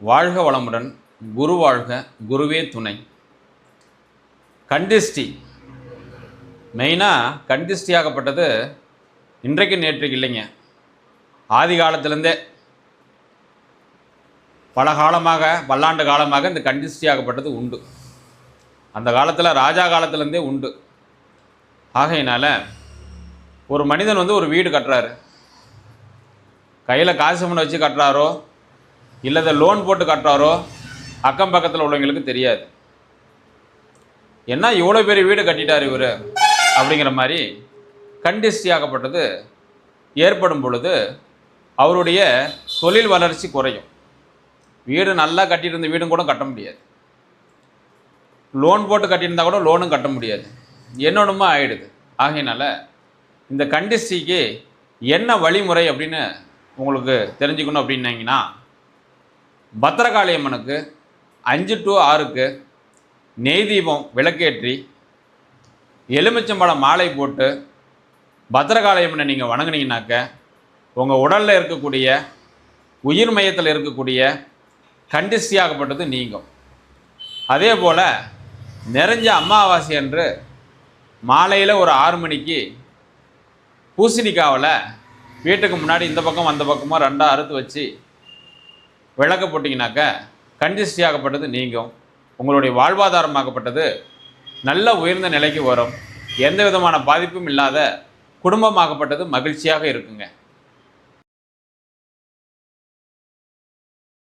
வாழ்க வளமுடன். குரு வாழ்க, குருவே துணை. கண்டிஷ்டி மெயினாக கண்டிஷ்டியாகப்பட்டது இன்றைக்கு நேற்றுக்கு இல்லைங்க. ஆதி காலத்திலேருந்தே பல காலமாக, பல்லாண்டு காலமாக இந்த கண்டிஷ்டியாகப்பட்டது உண்டு. அந்த காலத்தில் ராஜா காலத்திலேருந்தே உண்டு. ஆகையினால் ஒரு மனிதன் ஒரு வீடு கட்டுறாரு. கையில் காசு முன்ன வச்சு கட்டுறாரோ இல்லை லோன் போட்டு கட்டுறாரோ அக்கம் பக்கத்தில் உள்ளவங்களுக்கு தெரியாது. என்ன இவ்வளோ பெரிய வீடு கட்டிட்டார் இவர் அப்படிங்கிற மாதிரி கண்டிஷ்டியாகப்பட்டது ஏற்படும் பொழுது அவருடைய தொழில் வளர்ச்சி குறையும். வீடு நல்லா கட்டிட்டு இருந்த வீடும் கூட கட்ட முடியாது. லோன் போட்டு கட்டியிருந்தா கூட லோனும் கட்ட முடியாது. என்னொன்னுமா ஆயிடுது. ஆகையினால இந்த கண்டிஷ்டிக்கு என்ன வழிமுறை அப்படின்னு உங்களுக்கு தெரிஞ்சுக்கணும் அப்படின்னீங்கன்னா, பத்திரகாளி அம்மனுக்கு 5 to 6க்கு நெய் தீபம் விளக்கேற்றி எலுமிச்சம்பழம் மாலை போட்டு பத்திரகாளி அம்மனை நீங்கள் வணங்குனீங்கன்னாக்க உங்கள் உடலில் இருக்கக்கூடிய உயிர் மையத்தில் இருக்கக்கூடிய கண்டிஷ்டியாகப்பட்டது நீங்கும். அதே போல் நிறைஞ்ச அமாவாசை அன்று மாலையில் ஒரு 6 மணிக்கு பூசணிக்காவில் வீட்டுக்கு முன்னாடி இந்த பக்கம் அந்த பக்கமாக 2 அறுத்து வச்சு விளக்கு போட்டிங்கனாக்க கண்டிஷ்டியாகப்பட்டது நீங்கும். உங்களுடைய வாழ்வாதாரமாகப்பட்டது நல்ல உயர்ந்த நிலைக்கு வரும். எந்த விதமான பாதிப்பும் இல்லாத குடும்பமாகப்பட்டது மகிழ்ச்சியாக இருக்குங்க.